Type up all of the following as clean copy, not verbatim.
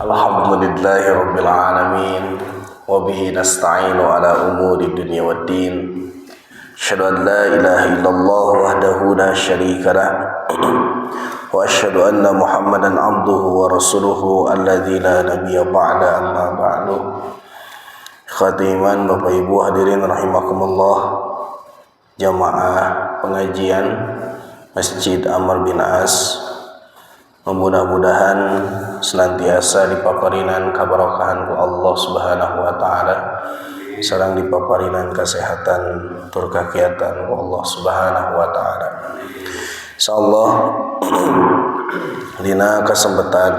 Alhamdulillahi rabbil alamin wa bihi nasta'inu ala umuri dunya waddin. Asyhadu an la ilaha illallah wahdahu la syarika lah wa asyhadu anna Muhammadan abduhu wa rasuluhu alladzi la nabiyya ba'da, amma ba'du. Khatiman Bapak Ibu hadirin rahimakumullah, jamaah pengajian Masjid Amr bin As, mudah-mudahan senantiasa dipaparinan kabarakahan ku Allah Subhanahu wa taala, sareng dipaparinan kesehatan tur kakiatan ku Allah Subhanahu wa taala. Insyaallah dina kesempatan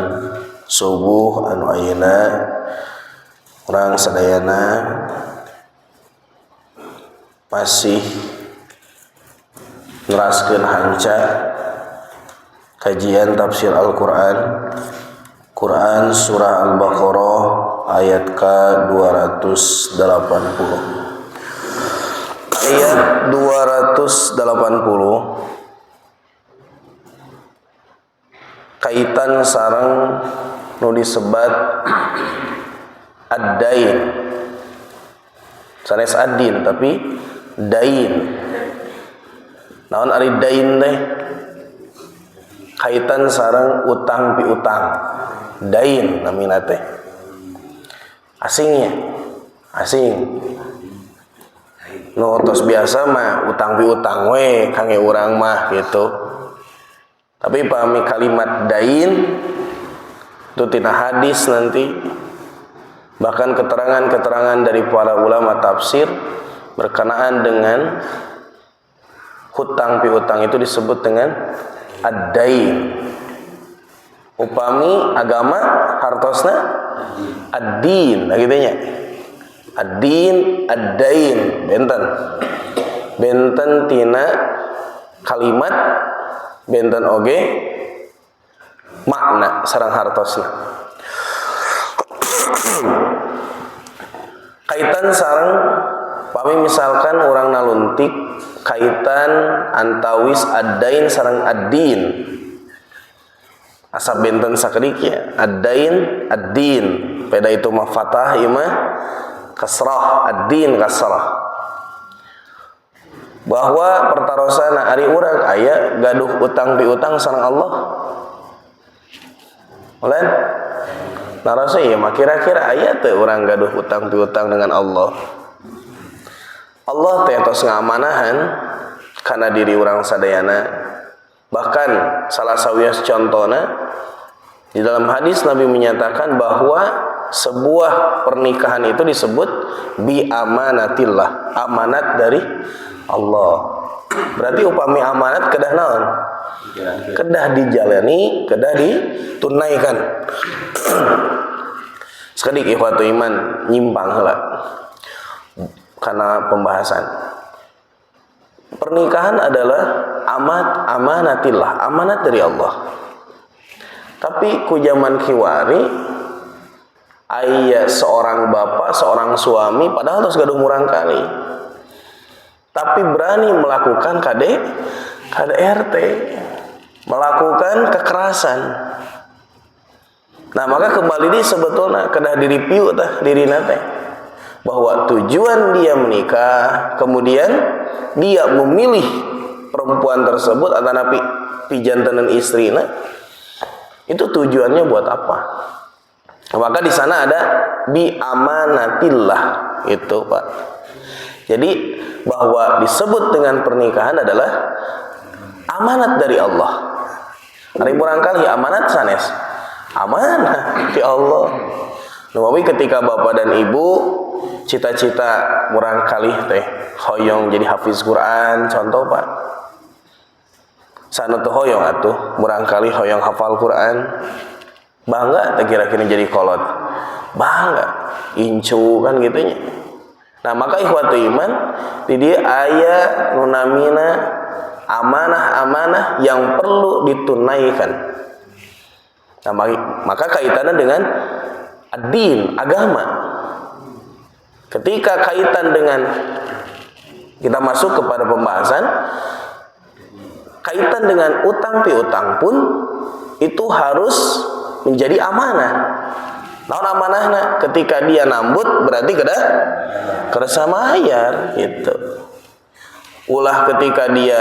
subuh anu ayeuna urang sadayana masih neraskeun hanca kajian tafsir Al-Quran, Quran surah Al-Baqarah ayat ke-280. Ayat 280 kaitan sareng nu disebat ad-dain. Sanes ad-din tapi dain. Naon ari dain teh? Kaitan sareng utang piutang, dain namina teh. Asingnya, asing. Nu tos biasa mah utang piutang we kangge urang mah gitu. Tapi pahami kalimat dain itu tina hadis nanti, bahkan keterangan-keterangan dari para ulama tafsir berkenaan dengan hutang piutang itu disebut dengan ad-dain. Upami agama hartosna ad-din, gitu nya. Ad-din, ad-dain, benten tina kalimat, benten oge makna sareng hartosna. Kaitan sareng pami misalkan orang naluntik kaitan antawis ad-dain sareng ad-din. Asa benten sakedik ya, ad-dain, ad-din. Peda itu mah fathah, ieu mah kasrah, ad-din kasrah. Bahwa pertarosana ari urang aya gaduh utang piutang sareng Allah. Ulen? Narasa ieu mah kira-kira aya teu urang gaduh utang piutang dengan Allah. Allah teh tos ngamanahan kana diri urang sadayana. Bahkan salah sawias contona di dalam hadis Nabi menyatakan bahwa sebuah pernikahan itu disebut bi amanatillah, amanat dari Allah. Berarti upami amanat kedah naon? Kedah dijalani, kedah ditunaikan. Sekedik ikhwatu iman nyimpang heula karena pembahasan. Pernikahan adalah amanatillah, amanat dari Allah. Tapi ku zaman kiwari aya seorang bapak, seorang suami padahal tos gaduh murang kali. Tapi berani melakukan KDRT, melakukan kekerasan. Nah, maka kembali di sebetulnya kedah diripiu tah dirina teh. Bahwa tujuan dia menikah, kemudian dia memilih perempuan tersebut antara pijantan dan istrina, itu tujuannya buat apa? Maka di sana ada bi amanatillah itu, Pak. Jadi bahwa disebut dengan pernikahan adalah amanat dari Allah. Ari murangkali amanat sanes, amanah di Allah. Nawawi ketika bapak dan ibu cita-cita murang kali teh hoyong jadi hafiz Quran, contoh Pak. Sana tuh hoyong atuh murang kali hoyong hafal Quran. Bangga teh kira-kira jadi kolot. Bangga, incu kan gitunya. Nah, maka ikhwatu iman di dia aya nu namina amanah-amanah yang perlu ditunaikan. Nah, maka kaitannya dengan ad-din, agama. Ketika kaitan dengan kita masuk kepada pembahasan kaitan dengan utang piutang pun itu harus menjadi amanah. Naon amanahna? Ketika dia nambut berarti kada samayar gitu. Ulah ketika dia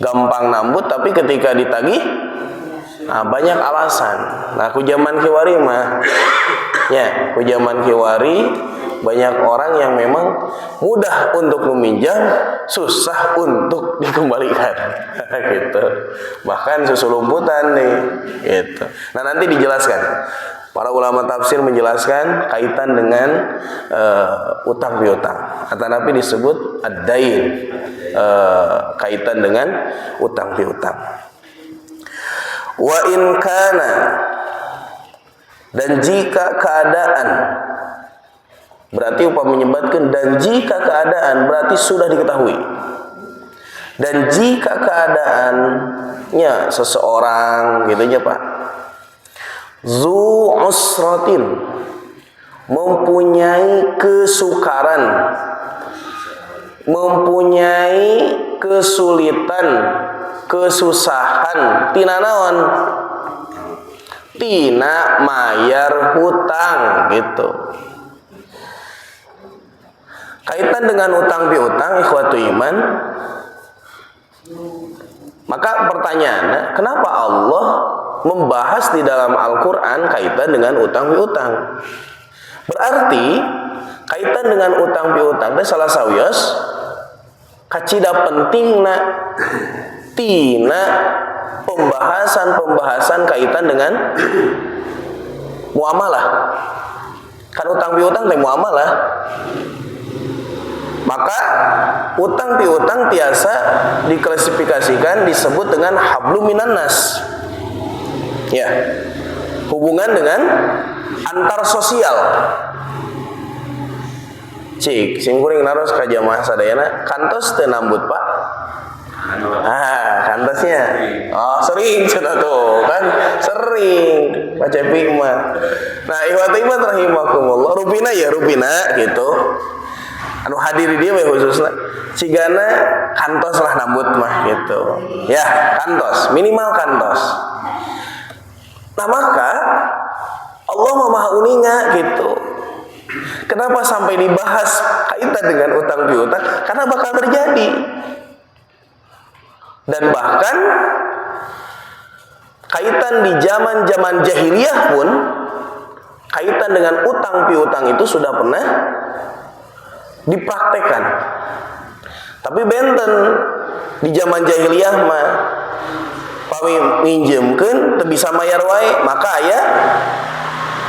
gampang nambut tapi ketika ditagih banyak alasan. Nah, ku zaman kiwari mah ya, ku zaman kiwari banyak orang yang memang mudah untuk meminjam, susah untuk dikembalikan. Gitu. Bahkan susulumputan nih gitu. Nah, nanti dijelaskan. Para ulama tafsir menjelaskan kaitan dengan utang piutang. Atau nabi disebut ad-dain, kaitan dengan utang piutang. Wa in kana, dan jika keadaan, berarti upah menyebutkan dan jika keadaan berarti sudah diketahui. Dan jika keadaannya seseorang gitu aja Pak, zu usratin, mempunyai kesukaran, mempunyai kesulitan, kesusahan, tina naon? Tina mayar hutang gitu. Kaitan dengan utang piutang, ikhwatu iman, maka pertanyaannya, kenapa Allah membahas di dalam Al-Quran kaitan dengan utang piutang? Berarti kaitan dengan utang piutang itu salah sawios kacida pentingna tina pembahasan kaitan dengan muamalah. Kan utang piutang teh muamalah. Maka utang piutang tiasa diklasifikasikan disebut dengan hablum minan nas. Ya. Hubungan dengan antar sosial. Cik, simkuring naros ka jamaah sadayana kantos teu nambut, Pak. Kantosnya. Oh, sering cenah tuh, kan sering baca mah. Nah, ikhwati iman rahimakumullah, rupina gitu. Anu hadiri dia mah khususna cigana kantos lah nambut mah gitu. Ya, kantos, minimal kantos. Nah, maka Allah Maha Uninga gitu. Kenapa sampai dibahas kaitan dengan utang piutang? Karena bakal terjadi. Dan bahkan kaitan di zaman-zaman jahiliyah pun kaitan dengan utang piutang itu sudah pernah dipraktekkan. Tapi benten di zaman jahiliyah mah pami minjemkeun teu bisa mayar wae, maka aya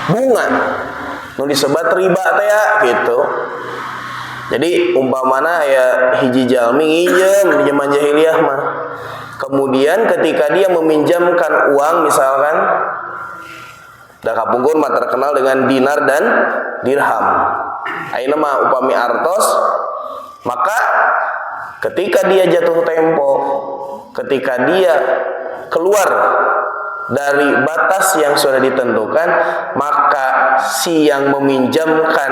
bunga nu disebut riba teh gitu. Jadi umpamana aya hiji jalmi nginjem di zaman jahiliyah mah. Kemudian ketika dia meminjamkan uang misalkan da kapungkur mah terkenal dengan dinar dan dirham. Ayeuna mah upami artos, maka ketika dia jatuh tempo, ketika dia keluar dari batas yang sudah ditentukan, maka si yang meminjamkan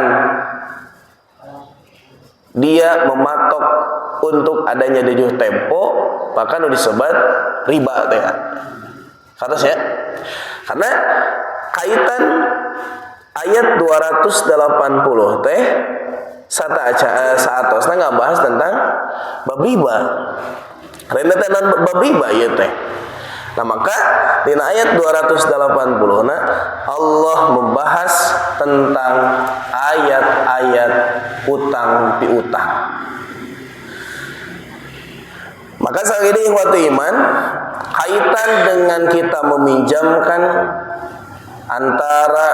dia mematok untuk adanya dejuh tempo, bahkan disebut riba teh. Katos ya. Karena kaitan ayat 280 teh saatosna ngabahas tentang bab riba. Rentetan bab riba ieu teh. Nah, maka di ayat 280 Allah membahas tentang ayat-ayat utang piutang. Maka saat ini ikhwatu iman, kaitan dengan kita meminjamkan antara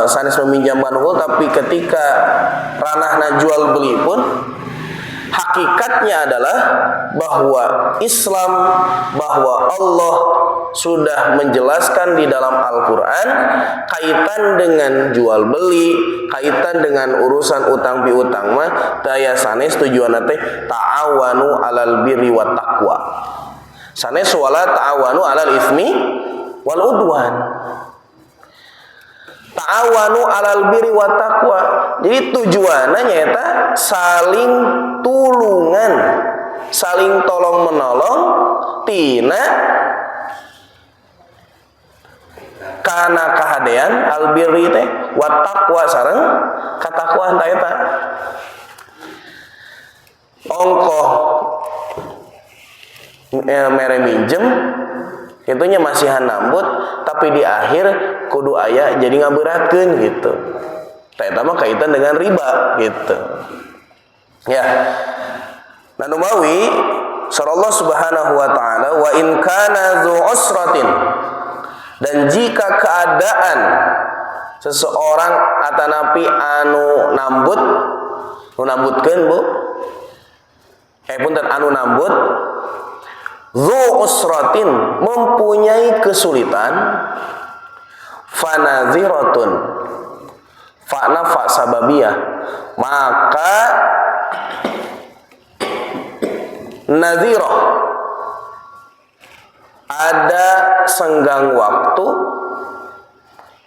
sanes meminjamkan unggul, tapi ketika ranahna jual beli pun hakikatnya adalah bahwa Islam, bahwa Allah sudah menjelaskan di dalam Al-Quran kaitan dengan jual beli, kaitan dengan urusan utang piutang mah daya sanes tujuanna teh ta'awanu alal birri wat taqwa. Sanes wala ta'awanu alal ismi wal udwan. Ta'awanu alal birri wat taqwa. Jadi tujuannya nyata saling tulungan, saling tolong menolong tina kana kahadean albirri teh wa taqwa sareng katakwaan ta eta. Ongkoh mere minjem itunya masih hanambut, tapi di akhir kudu aya jadi ngaberatkeun gitu. Eta mah kaitan dengan riba gitu. Ya. Nah numawi sarallahu subhanahu wa ta'ala wa in kana dzu usratin, dan jika keadaan seseorang atanapi anu nambut, nu nambutkeun Bu, punten anu nambut, dzu usratin mempunyai kesulitan, fanaziratun, fa'na fa sababiyah, maka nazirah ada senggang waktu,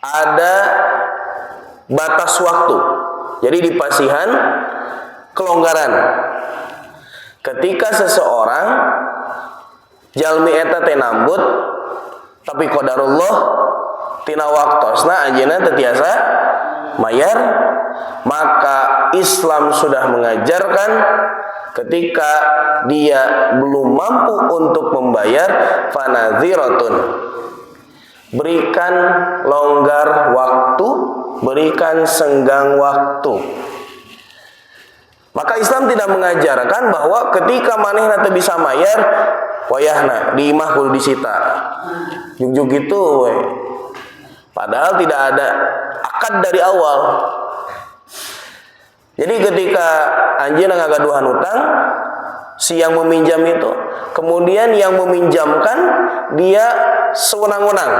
ada batas waktu. Jadi di pasihan kelonggaran. Ketika seseorang jalmi eta teh nambut, tapi qadarullah tina waktosna anjeunna teu tiasa mayar, maka Islam sudah mengajarkan ketika dia belum mampu untuk membayar, fanaziratun, berikan longgar waktu, berikan senggang waktu. Maka Islam tidak mengajarkan bahwa ketika manehna teu bisa mayar, wayahna di imah kudu disita. Juk gitu we. Padahal tidak ada akad dari awal. Jadi ketika anjeunna ngagaduhan utang, si yang meminjam itu, kemudian yang meminjamkan dia sewenang-wenang.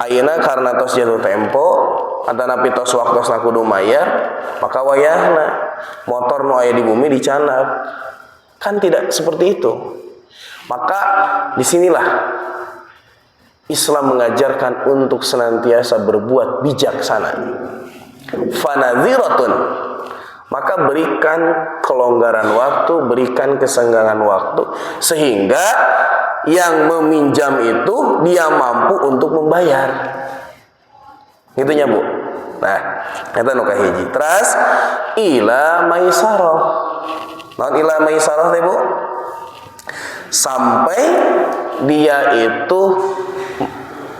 Ayeuna karena tos jatuh tempo, atanapi tos waktosna kudu mayar, maka wayahna motor nu aya di bumi dicanap. Kan tidak seperti itu. Maka disinilah Islam mengajarkan untuk senantiasa berbuat bijaksana. Fanaziratun, maka berikan kelonggaran waktu, berikan kesenggangan waktu, sehingga yang meminjam itu dia mampu untuk membayar. Gitunya Bu. Nah, eta nu kahiji. Terus ila maisarah. Naon ila maisarah teh Bu? Sampai dia itu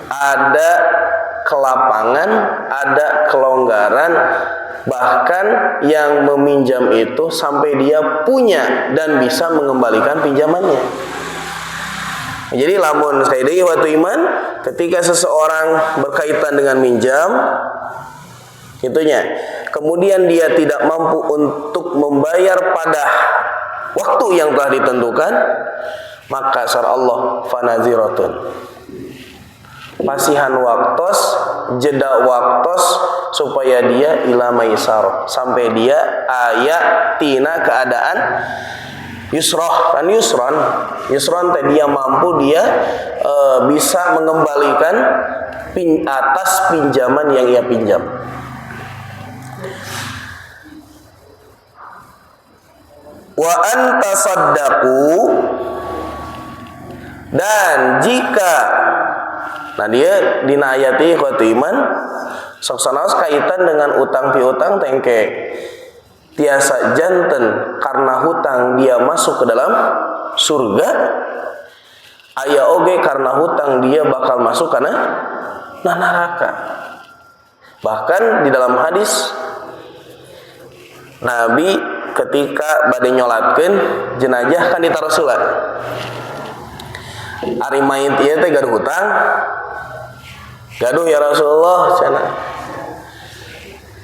ada kelapangan, ada kelonggaran, bahkan yang meminjam itu sampai dia punya dan bisa mengembalikan pinjamannya. Jadi lamun saidai watu iman, ketika seseorang berkaitan dengan minjam, itunya, kemudian dia tidak mampu untuk membayar pada waktu yang telah ditentukan, maka sar Allah fanaziratun, pasihan waktos, jeda waktos, supaya dia ila maisarah, sampai dia aya tina keadaan yusrah. Kan yusron teh dia mampu, dia bisa mengembalikan atas pinjaman yang ia pinjam. Wa antasaddaqu, dan jika, nah dia dina ayati ikhwatu iman sok sanaos kaitan dengan utang piutang tengke tiasa janten karena hutang dia masuk ke dalam surga, aya oge karena hutang dia bakal masuk kana neraka. Bahkan di dalam hadis Nabi ketika bade nyolatkeun jenazah kan ditaruh sulat, ari mayit ieu teh gaduh hutang, gaduh ya Rasulullah cenah.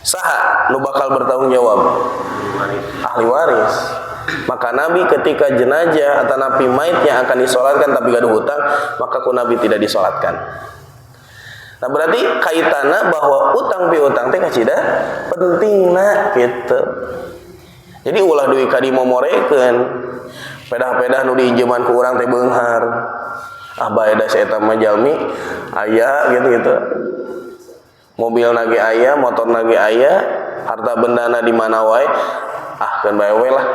Saha nu bakal bertanggung jawab? Ahli waris. Maka Nabi ketika jenazah atau napi mayit yang akan disolatkan tapi gaduh hutang, maka ku Nabi tidak disolatkan. Nah berarti kaitanna bahwa utang piutang teh kacida pentingna gitu. Jadi ulah duit ka dimomorekeun, pedah-pedah nu diinjeman ku urang teh beunghar. Ah bae da saeta mah jalmi aya gitu-gitu. Mobil nage aya, motor nage aya, harta bendana di mana wae, ah kan bae we lah.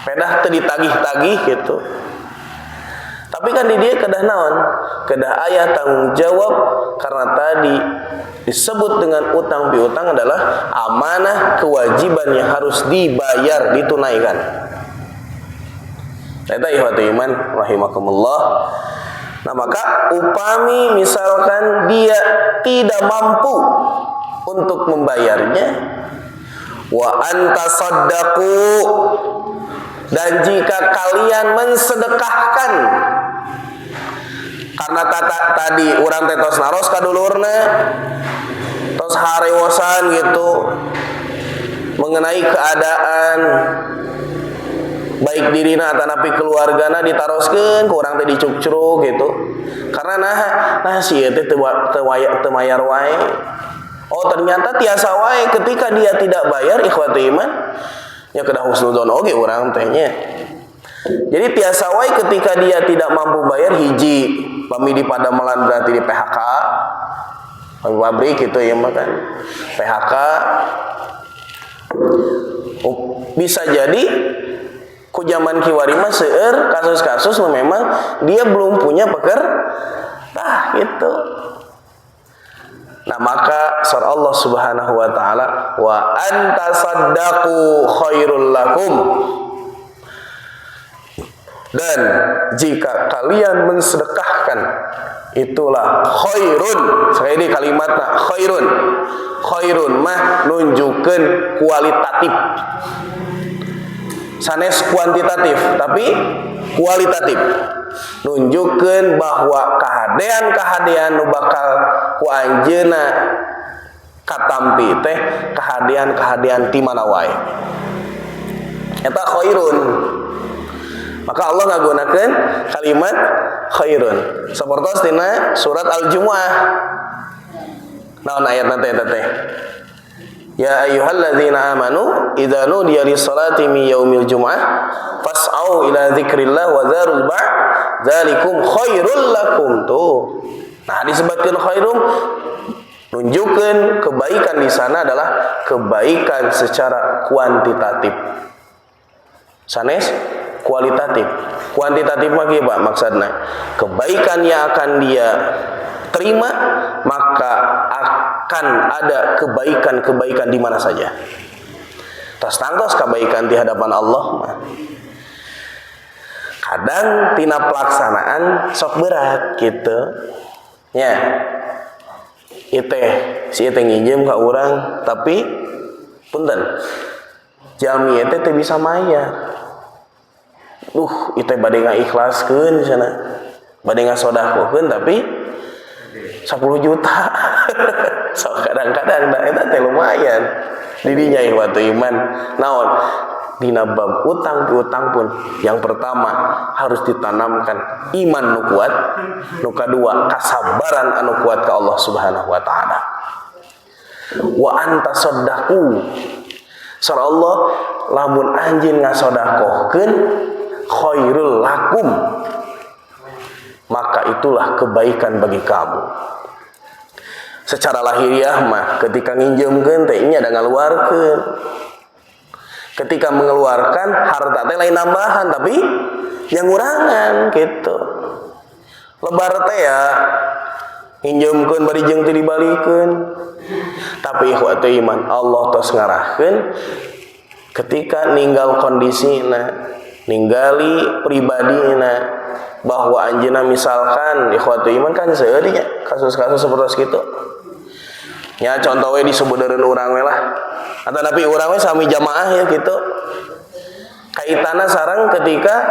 Pedah teu ditagih-tagih gitu. Tapi kan di dia kedah naon? Kedah ayah tanggung jawab, karena tadi disebut dengan utang piutang adalah amanah, kewajiban yang harus dibayar, ditunaikan. Eta ihwatu iman rahimakumullah. Nah, maka upami misalkan dia tidak mampu untuk membayarnya, wa antasaddaqu, dan jika kalian mensedekahkan, karena tadi urang teh tos naros ka dulurna, tos harewosan gitu mengenai keadaan baik dirina atanapi keluargana, ditaroskeun ku urang teh dicukcruk gitu. Karena nah si teh teu mayar wae. Oh, ternyata tiasa wae ketika dia tidak bayar, ikhwati iman, nya kedah husnudzon oge urang teh nya. Jadi tiasa wae ketika dia tidak mampu bayar, hiji pami di padamelan berarti di PHK, pabrik gitu ya makan PHK. Bisa jadi ku zaman kiwari mah seueur kasus-kasus memang dia belum punya pekerjaan gitu. Nah, maka surah Allah Subhanahu wa taala, wa antasaddaqu khairul lakum, dan jika kalian mensedekahkan itulah khairun. Sekali ini kalimatna khairun. Khairun mah nunjukkeun kualitatif. Sanes kuantitatif, tapi kualitatif. Nunjukkeun bahwa kahadean-kahadean nu bakal ku anjeunna katampi teh kahadean-kahadean ti mana wae. Eta khairun. Maka Allah ngagunakeun kalimat khairun. Sapertos tina surat Al-Jumuah. Naon ayatna teh eta teh? Ya ayyuhalladzina amanu idza nudiya lis-salati min yaumil jumu'ah fas'au ila dzikrillah wa dzarul ba' dzalikum khairul lakum tuh. Nah, disebutkan khairum nunjukkeun kebaikan di sana adalah kebaikan secara kuantitatif. Sanes kualitatif. Kuantitatif mah kieu Pak maksudna. Kebaikan yang akan dia terima, maka akan ada kebaikan-kebaikan di mana saja. Tos kebaikan di hadapan Allah mah. Kadang tina pelaksanaan sok berat gitu. Nya. Si nginjem ka urang tapi punten. Jami teh bisa mayar. Itu bade ngaikhlaskeun cenah. Bade ngasodakokeun tapi 10 juta. So kadang-kadang eta teh lumayan. Dirinya ihwatu iman. Naon? Dina bab utang piutang pun yang pertama harus ditanamkan iman nu kuat, nu kadua kasabaran anu kuat ka Allah Subhanahu wa taala. Wa antasaddaqu. Sareng Allah lamun anjeun ngasodakohkeun khairul lakum, maka itulah kebaikan bagi kamu. Secara lahiriah mah ketika nginjemkeun teh nya ada ngaluarkeun. Ketika mengeluarkan harta teh lain nambahan tapi yang ngurangan gitu. Lebar teh ya nginjemkeun bari jeung teu dibalikeun. Tapi ikhwatu iman, Allah tos ngarahkeun ketika ninggal kondisina, ninggali pribadina, bahwa anjeunna misalkan ikhwatu iman kan seueur nya kasus-kasus seperti itu. Ya contoh we disebuteureun urang we lah. Atanapi urang we sami jamaah ya gitu. Kaitanna sareng ketika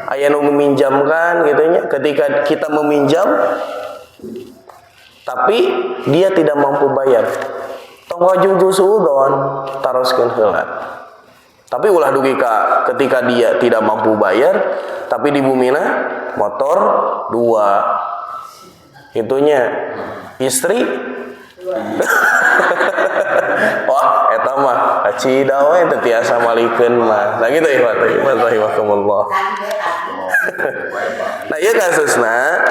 aya nu meminjamkan gitu nya, ketika kita meminjam tapi dia tidak mampu bayar. Tong wajib jusudon taroskeun heula. Tapi ulah dugi ka ketika dia tidak mampu bayar tapi di bumina motor 2. Itunya istri wah eta mah acida we teu tiasa malikeun mah. Nah gitu ikhwan rahimakumullah. Nah ieu kasusna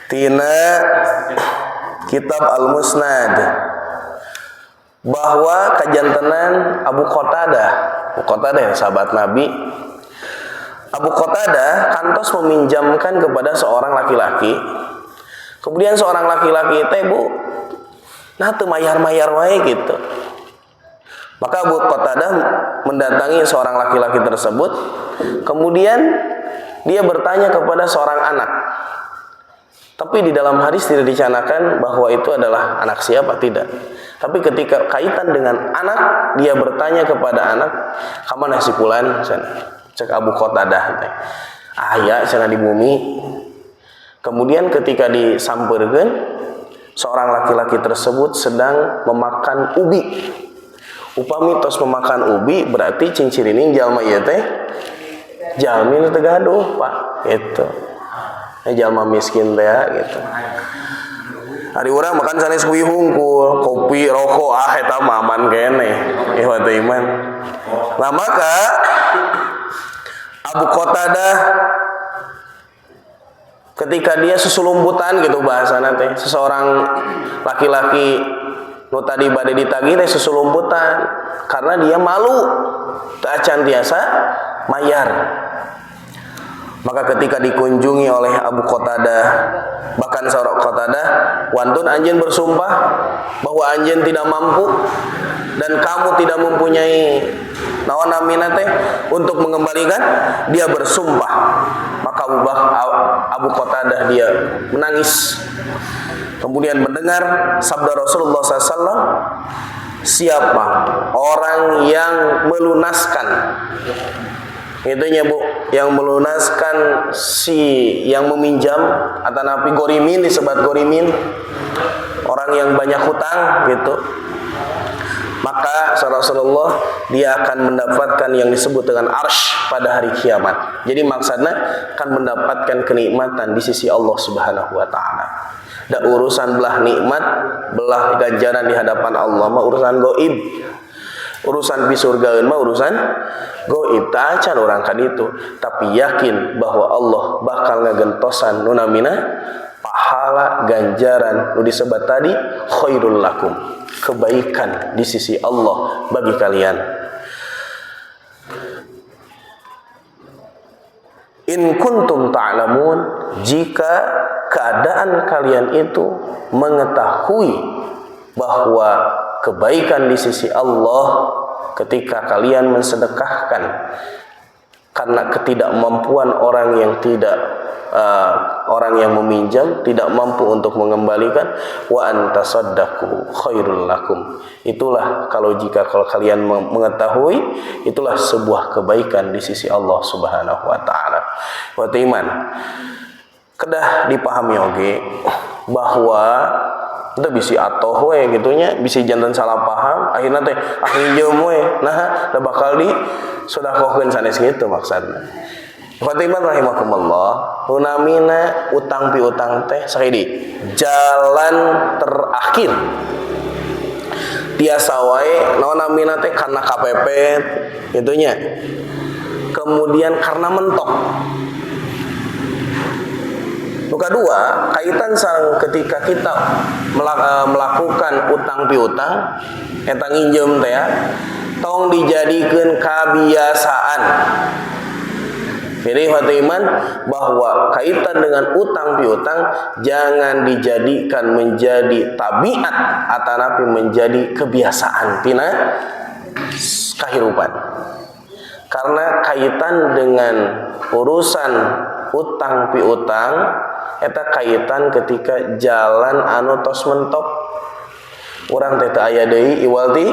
tina kitab Al-Musnad bahwa kajantenan Abu Qatadah sahabat Nabi Abu Qatadah kantos meminjamkan kepada seorang laki-laki. Kemudian seorang laki-laki teh bu, nah teu mayar-mayar wae gitu. Maka Abu Qatadah mendatangi seorang laki-laki tersebut. Kemudian dia bertanya kepada seorang anak. Tapi di dalam hadis tidak dicanangkan bahwa itu adalah anak siapa, tidak. Tapi ketika kaitan dengan anak, dia bertanya kepada anak, "Kamana si fulan?" Cek Abu Qatadah teh. "Aya cenah di bumi." Kemudian ketika disampeurkeun, seorang laki-laki tersebut sedang memakan ubi. Upami tos memakan ubi berarti cincirining jalma ieu teh jalmi nu teu gaduh, Pak. Gitu. Jalma miskin teh gitu. Ari urang makan sanes kuih hungkul, kopi, rokok, eta mah aman keneh. Ihwat iman. Nah, maka Abu Qatadah ketika dia susulumputan gitu bahasana teh, seseorang laki-laki nu tadi bade ditagih teh susulumputan karena dia malu teu acan tiasa mayar. Maka ketika dikunjungi oleh Abu Qatadah, bahkan seorang Qatadah, "Wantun anjeun bersumpah bahwa anjeun tidak mampu dan kamu tidak mempunyai naon namina teh untuk mengembalikan." Dia bersumpah. Maka Abu Qatadah dia menangis. Kemudian mendengar sabda Rasulullah SAW, "Siapa orang yang melunaskan," itunya bu, yang melunaskan si yang meminjam atau napi gorimin, disebut gorimin, orang yang banyak hutang gitu, maka Rasulullah dia akan mendapatkan yang disebut dengan arsy pada hari kiamat. Jadi maksudnya akan mendapatkan kenikmatan di sisi Allah Subhanahu wa taala. Da urusan belah nikmat, belah ganjaran di hadapan Allah mah urusan gaib. Urusan di surga mah urusan gaib, tah acan urang ka ditu, tapi yakin bahwa Allah bakal ngagentosan nu namina pahala ganjaran nu disebut tadi khairul lakum, kebaikan di sisi Allah bagi kalian. In kuntum ta'lamun, jika keadaan kalian itu mengetahui bahwa kebaikan di sisi Allah ketika kalian mensedekahkan karena ketidakmampuan orang yang orang yang meminjam tidak mampu untuk mengembalikan, wa antasaddaqu khairul lakum. Itulah kalau kalian mengetahui, itulah sebuah kebaikan di sisi Allah Subhanahu wa taala. Wa iman kedah dipahami oge bahwa itu bisa atoh we gitunya, bisa jantan salah paham, akhirnya teh hinjeum we, nah da bakal di sedekahkeun sanes kitu maksudna. Fatiman rahimakumullah, hunamina utang piutang teh sakidi jalan terakhir tiasa wae naon namina teh karena kapepet gitunya, kemudian karena mentok. Nuka dua, kaitan sareng ketika kita melakukan utang piutang eta nginjem teh ya, tong dijadikeun kebiasaan. Jadi Fatiman bahwa kaitan dengan utang piutang jangan dijadikan menjadi tabiat atau napi menjadi kebiasaan tina kehidupan. Karena kaitan dengan urusan utang piutang eta kaitan ketika jalan anu tos mentok urang teh teu aya deui iwal ti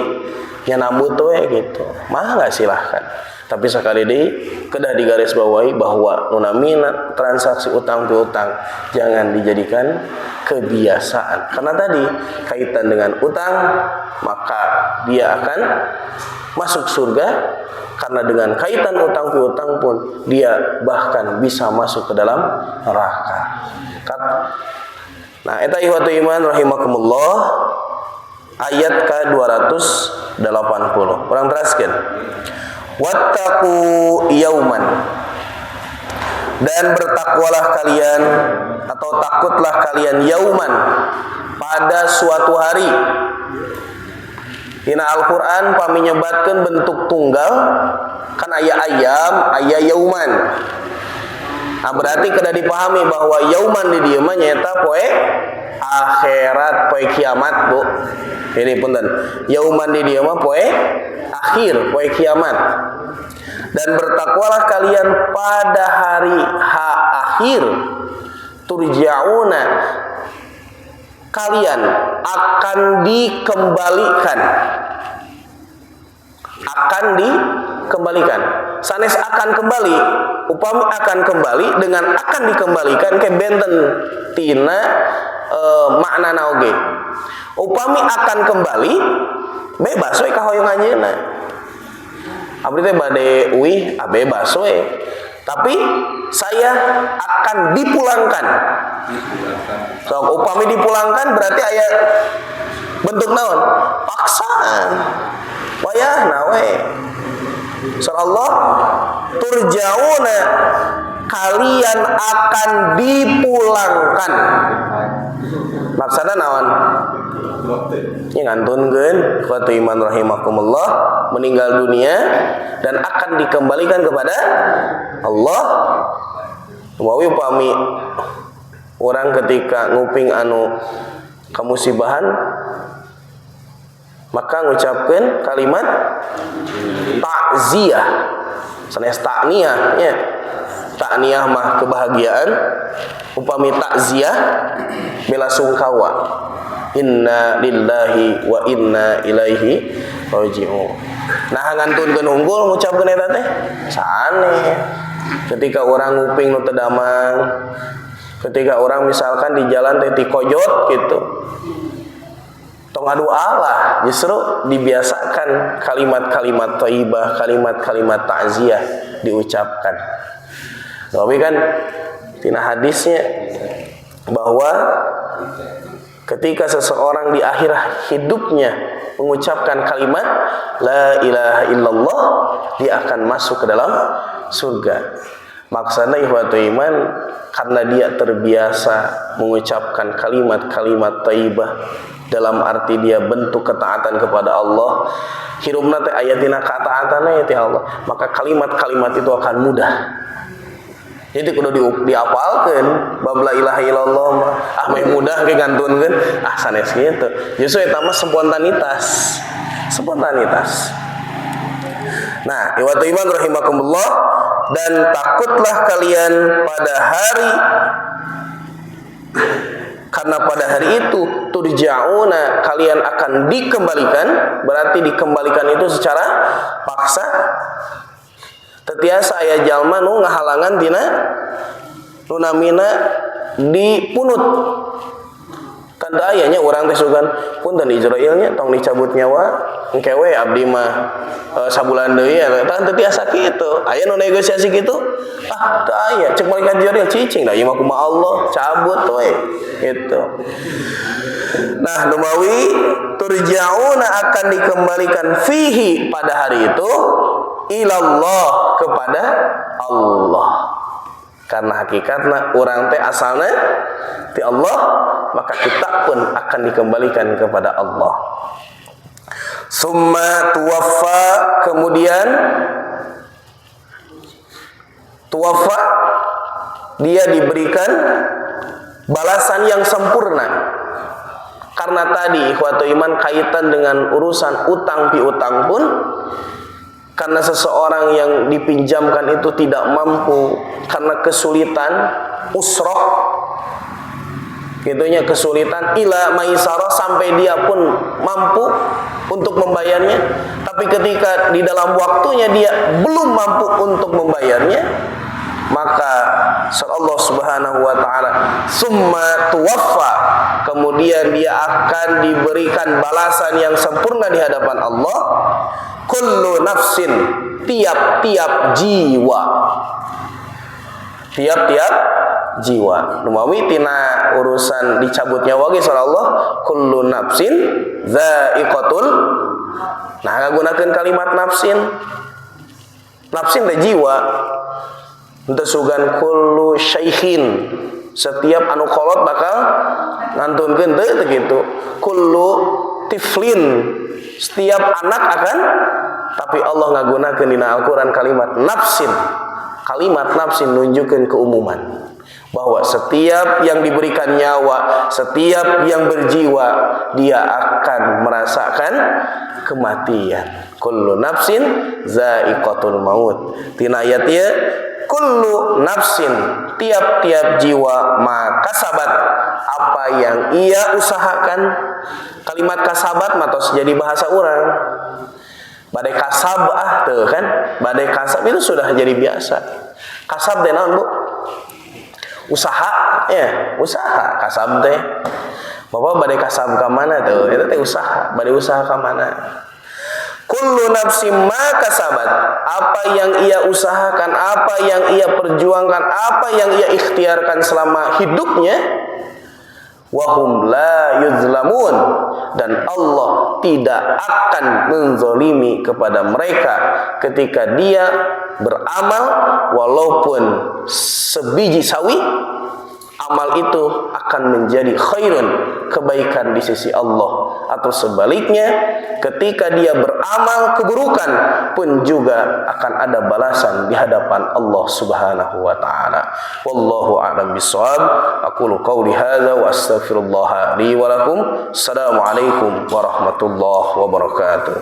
nya nambut we gitu. Mangga silahkan. Tapi sekali deui kedah digarisbawahi bahwa nunamina transaksi utang piutang jangan dijadikan kebiasaan. Karena tadi kaitan dengan utang maka dia akan masuk surga, karena dengan kaitan utang piutang pun dia bahkan bisa masuk ke dalam neraka. Nah, eta ihwatu iman rahimakumullah ayat ke-280. Urang teraskeun. Wattaqu yauman, dan bertakwalah kalian atau takutlah kalian yauman pada suatu hari. Dina Al-Qur'an pami nyebatkeun bentuk tunggal Kan aya ayam, aya yauman. Nah, berarti kada dipahami bahwa yauman di dieu mah nyaeta poe akhirat, poe kiamat, Bu. Ini punten. Yauman di dieu mah poe akhir, poe kiamat. Dan bertakwalah kalian pada hari akhir. Turja'una, kalian akan dikembalikan. Akan dikembalikan. Sanes akan kembali, upami akan kembali dengan akan dikembalikan ke benten tina makna naoge. Upami akan kembali bebas we ka hoyong anjeunna. Abdi teh bade uih bebas we. Tapi saya akan dipulangkan. So upami dipulangkan berarti aya bentuk naon? Paksaan. Wayahna we. Insyaallah turjauna, kalian akan dipulangkan. Maksudna naon? Ini ngantunkeun ikhwatu iman rahimakumullah, meninggal dunia dan akan dikembalikan kepada Allah. Umawi upami orang ketika nguping anu kamusibahan maka ngucapkeun kalimat takziah, sanes takniah nya. Takniah mah kebahagiaan, upami takziah bela sungkawa. Inna lillahi wa inna ilaihi raji'un. Nah ngantunkeun unggul ngucapkeun eta teh saane. Ketika orang nguping nu teu damang, ketika orang misalkan di jalan teh tikojot gitu, tong adu Allah, justru dibiasakan kalimat-kalimat thayyibah, kalimat-kalimat takziah diucapkan. Tapi kan tina hadisnya bahwa ketika seseorang di akhir hidupnya mengucapkan kalimat la ilaha illallah, dia akan masuk ke dalam surga. Maksudnya ikhwatu iman, karena dia terbiasa mengucapkan kalimat-kalimat thayyibah, dalam arti dia bentuk ketaatan kepada Allah, hirupna teh aya dina kataatanna ya Allah, maka kalimat-kalimat itu akan mudah. Jadi kudu diapalkeun bab la ilaha illallah mah meh mudah ge ngantunkeun sanes kitu. Justru eta mah spontanitas. Nah, ikhwatu iman rahimakumullah, dan takutlah kalian pada hari, karena pada hari itu turja'una, kalian akan dikembalikan. Berarti dikembalikan itu secara paksa. Tetiasa aya jalma nu ngahalangan dina nu namina dipunut. Kan da aya nya urang teh sugan punten Israilnya tong dicabut nyawa engke we abdi mah sabulan deui eta tetiasa kitu. Aya nu negosiasi kitu? Teu aya, cek malaikat Jibril cicing da ieu mah kumaha Allah cabut we gitu. Nah, lumawi turja'una akan dikembalikan fihi pada hari itu ilallah, kepada Allah. Karena hakikatna urang teh asalna ti Allah, maka kita pun akan dikembalikan kepada Allah. Summa tuwaffa, kemudian tuwaffa, dia diberikan balasan yang sempurna. Karena tadi ikhwatu iman kaitan dengan urusan utang piutang pun, karena seseorang yang dipinjamkan itu tidak mampu karena kesulitan, usroh gitunya, kesulitan ila maisarah, sampai dia pun mampu untuk membayarnya, tapi ketika di dalam waktunya dia belum mampu untuk membayarnya, maka Allah Subhanahu wa taala summa tuwaffa, kemudian dia akan diberikan balasan yang sempurna di hadapan Allah. Kullu nafsin, tiap-tiap jiwa, tiap-tiap jiwa. Lumawi tina urusan dicabut nyawa ge Allah, kullu nafsin za'iqatul. Nah, ngagunakeun kalimat nafsin. Nafsin teh jiwa. Henteu sugan kullu syaikhin, setiap anu kolot bakal ngantunkeun teu kitu. Kullu tiflin, setiap anak akan tapi Allah ngagunakeun dina Al-Qur'an kalimat nafsin. Kalimat nafsin nunjukkeun keumuman bahwa setiap yang diberikan nyawa, setiap yang berjiwa, dia akan merasakan kematian. Kullu nafsin za'iqatul maut. Tina ayat ieu kullu nafsin, tiap-tiap jiwa makasabat, apa yang ia usahakan. Kalimat kasabat matos jadi bahasa orang. Badai kasab tuh kan, badai kasab itu sudah jadi biasa. Kasab teh naon, Bu? Usaha, ya, usaha. Kasab teh. Bapak badai kasab ka mana tuh? Itu teh usaha, badai usaha ka mana? Kullu nafsin ma kasabat, apa yang ia usahakan, apa yang ia perjuangkan, apa yang ia ikhtiarkan selama hidupnya, wahum la yuzlamun, dan Allah tidak akan menzalimi kepada mereka ketika dia beramal walaupun sebiji sawi. Amal itu akan menjadi khairun, kebaikan di sisi Allah, atau sebaliknya ketika dia beramal keburukan pun juga akan ada balasan di hadapan Allah Subhanahu wa taala. Wallahu a'lam bishawab. Aqulu qouli hadza wa astaghfirullah li wa lakum. Assalamualaikum warahmatullahi wabarakatuh.